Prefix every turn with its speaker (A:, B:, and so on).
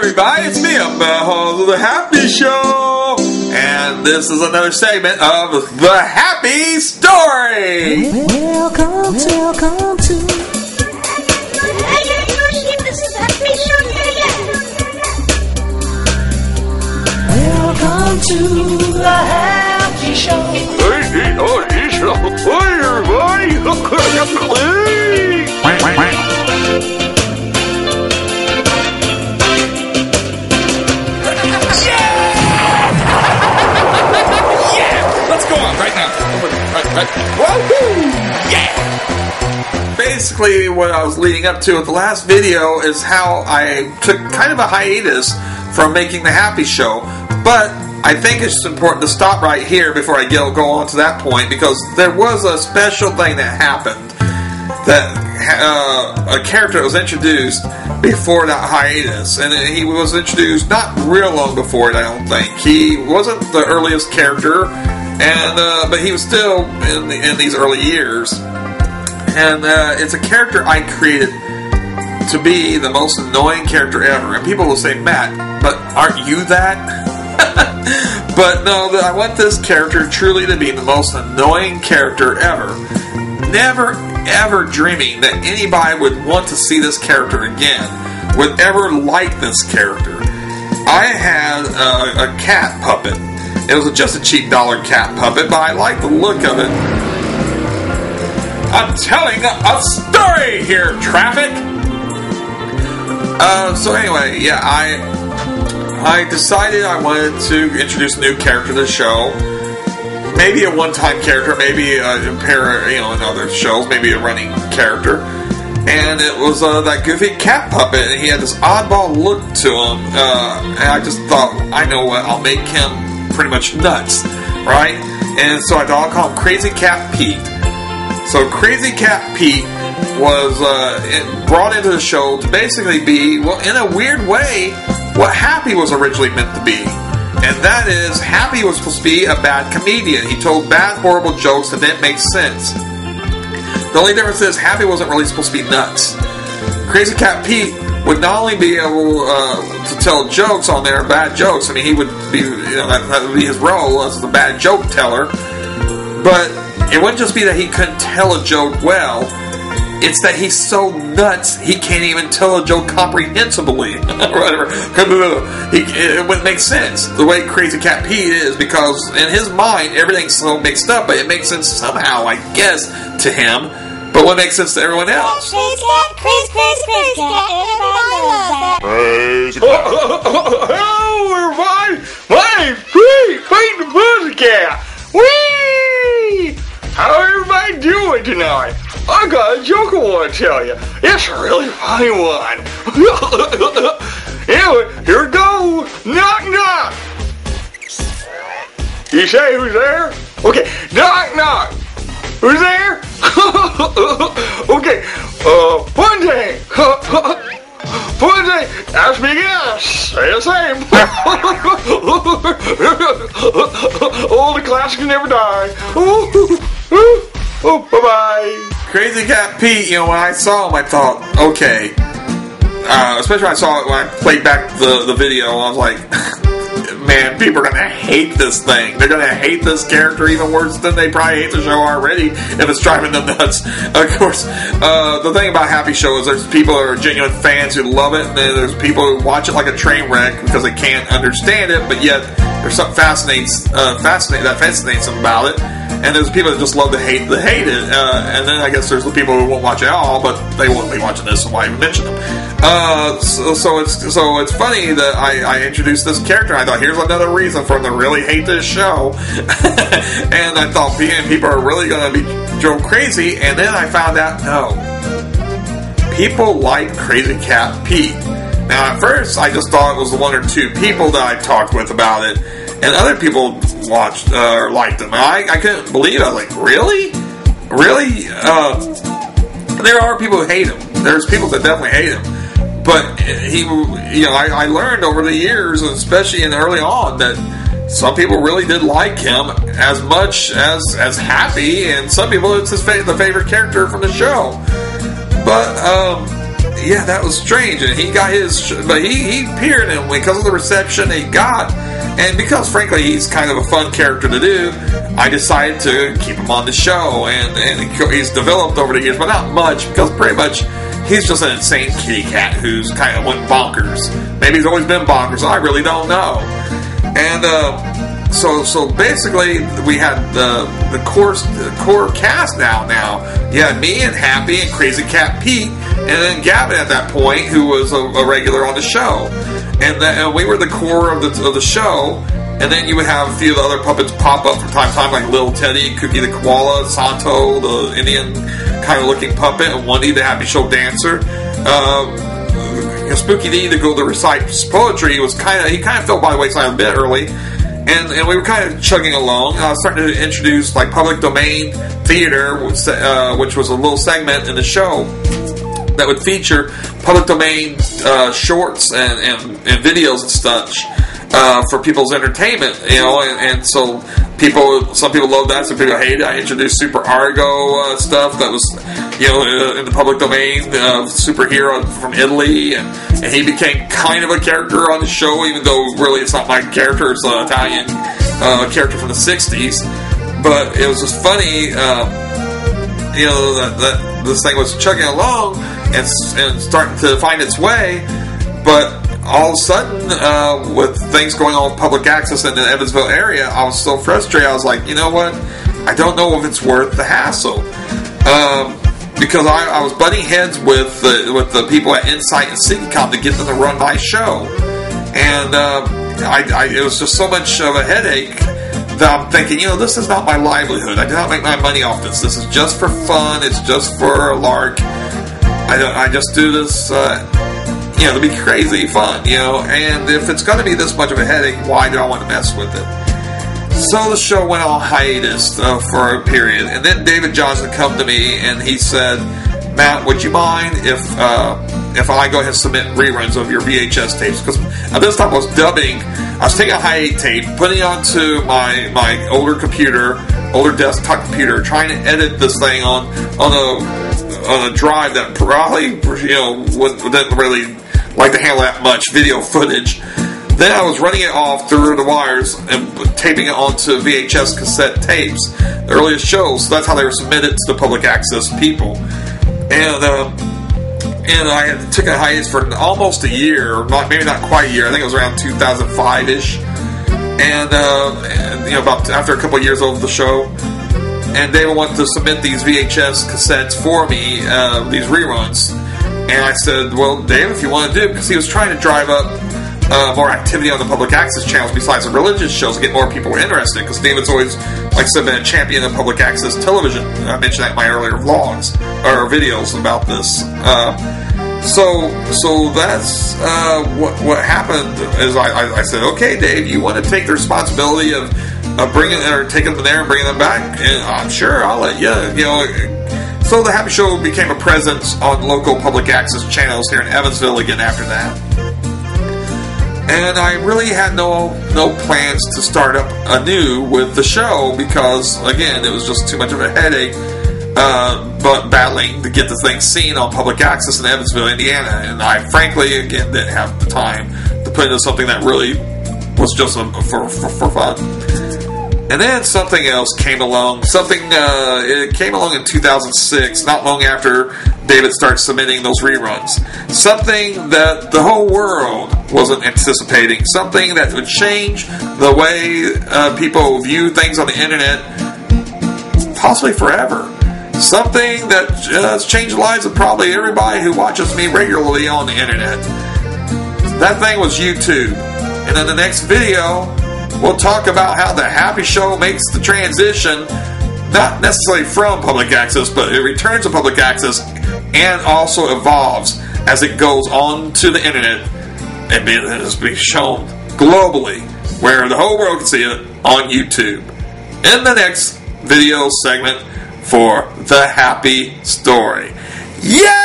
A: everybody, it's me, MattHawes of The Happy Show, and this is another segment of The Happy Story.
B: Welcome to.
C: This is The Happy Show again.
B: Welcome to The Happy Show.
A: Let's go on right now. Right. Woohoo! Yeah! Basically, what I was leading up to at the last video is how I took kind of a hiatus from making the Happy Show, but I think it's important to stop right here before I go on to that point, because there was a special thing that happened, that a character that was introduced before that hiatus, and he was introduced not real long before it, I don't think. He wasn't the earliest character, and but he was still in these early years, and it's a character I created to be the most annoying character ever. And people will say, Matt, but aren't you that? But no, I want this character truly to be the most annoying character ever. Never ever dreaming that anybody would want to see this character again, would ever like this character. I had a cat puppet. It was just a cheap dollar cat puppet, but I liked the look of it. I'm telling a story here, traffic! So anyway, yeah, I decided I wanted to introduce a new character to the show. Maybe a one-time character, maybe a pair, in other shows, maybe a running character. And it was that goofy cat puppet, and he had this oddball look to him. And I just thought, I know what, I'll make him pretty much nuts, right? And so I thought I'll call him Crazy Cat Pete. So Crazy Cat Pete was brought into the show to basically be, well, in a weird way, what Happy was originally meant to be. And that is, Happy was supposed to be a bad comedian. He told bad, horrible jokes that didn't make sense. The only difference is, Happy wasn't really supposed to be nuts. Crazy Cat Pete would not only be able to tell jokes on there, bad jokes. I mean, he would be, that would be his role as the bad joke teller. But it wouldn't just be that he couldn't tell a joke well. It's that he's so nuts, he can't even tell a joke comprehensibly. Whatever. It wouldn't make sense the way Crazy Cat Pete is, because in his mind, everything's so mixed up, but it makes sense somehow, I guess, to him. But what makes sense to everyone else?
C: Crazy cat, crazy cat, everybody loves that.
D: Crazy cat. Hello, everybody. My name's Pete the Pussycat. Whee! How everybody doing tonight? I got a joke I want to tell you. It's a really funny one. Anyway, here it goes. Knock, knock. You say who's there? Okay, knock, knock. Who's there? Okay, one day. One day, ask me again. Say the same. Oh, the classics never die. Oh, bye-bye.
A: Crazy Cat Pete, when I saw him, I thought, okay. Especially when I saw it when I played back the video, I was like, man, people are going to hate this thing. They're going to hate this character even worse than they probably hate the show already if it's driving them nuts. Of course, the thing about Happy Show is there's people who are genuine fans who love it, and then there's people who watch it like a train wreck because they can't understand it, but yet there's something that fascinates them about it. And there's people that just love to hate it. And then I guess there's the people who won't watch it at all, but they won't be watching this, so why even mention them? So it's funny that I introduced this character. I thought, here's another reason for them to really hate this show. And I thought, people are really going to be drove crazy. And then I found out, no. People like Crazy Cat Pete. Now, at first, I just thought it was the one or two people that I talked with about it. And other people watched or liked him. I couldn't believe it. I was like, really? Really? There are people who hate him. There's people that definitely hate him. But I learned over the years, especially early on, that some people really did like him as much as Happy, and some people it's the favorite character from the show. But yeah, that was strange. And he got his, but he appeared, and because of the reception he got, and because frankly he's kind of a fun character to do, I decided to keep him on the show, and he's developed over the years, but not much, because pretty much he's just an insane kitty cat who's kind of went bonkers. Maybe he's always been bonkers. I really don't know. And so basically we had the core cast now. You had me and Happy and Crazy Cat Pete, and then Gavin at that point, who was a regular on the show, and we were the core of the show. And then you would have a few of the other puppets pop up from time to time, like Little Teddy, Cookie the Koala, Santo, the Indian kind of looking puppet, and Wendy, the Happy Show dancer. Spooky D, to go to recite poetry, he kind of fell by the wayside a bit early. And we were kind of chugging along. I was starting to introduce like public domain theater, which was a little segment in the show that would feature public domain shorts and videos and such for people's entertainment, and so some people loved that, some people hated it. I introduced Super Argo stuff that was, in the public domain, superhero from Italy, and he became kind of a character on the show, even though really it's not my character, it's an Italian character from the 60s, but it was just funny, that this thing was chugging along and starting to find its way, but all of a sudden, with things going on with public access in the Evansville area, I was so frustrated. I was like, you know what? I don't know if it's worth the hassle, because I was butting heads with the people at Insight and Seeking.com to get them to run my show, and it was just so much of a headache that I'm thinking, this is not my livelihood. I do not make my money off this. This is just for fun. It's just for a lark. I just do this. To be crazy fun, and if it's going to be this much of a headache, why do I want to mess with it? So the show went on hiatus for a period, and then David Johnson come to me and he said, Matt, would you mind if I go ahead and submit reruns of your VHS tapes? Because at this time I was taking a hi8 tape, putting it onto my older desktop computer, trying to edit this thing on a drive that probably didn't really like to handle that much video footage. Then I was running it off through the wires and taping it onto VHS cassette tapes, the earliest shows. So that's how they were submitted to the public access people. And I took a hiatus for almost a year, maybe not quite a year. I think it was around 2005-ish. And about after a couple of years of the show, and David wanted to submit these VHS cassettes for me, these reruns. And I said, well, Dave, if you want to do it, because he was trying to drive up more activity on the public access channels besides the religious shows to get more people interested, because David's always, like I said, been a champion of public access television. I mentioned that in my earlier vlogs, or videos about this. So that's what happened, is I said, okay, Dave, you want to take the responsibility of bringing or taking them there and bringing them back, and I'm sure I'll let you. So the Happy Show became a presence on local public access channels here in Evansville again after that. And I really had no plans to start up anew with the show, because again, it was just too much of a headache, but battling to get the thing seen on public access in Evansville, Indiana, and I frankly again didn't have the time to put into something that really was just for fun. And then something else came along. It came along in 2006, not long after David started submitting those reruns. Something that the whole world wasn't anticipating. Something that would change the way people view things on the internet, possibly forever. Something that has changed the lives of probably everybody who watches me regularly on the internet. That thing was YouTube. And in the next video, we'll talk about how the Happy Show makes the transition, not necessarily from public access, but it returns to public access and also evolves as it goes on to the internet and is being shown globally, where the whole world can see it on YouTube. In the next video segment for The Happy Story. Yeah!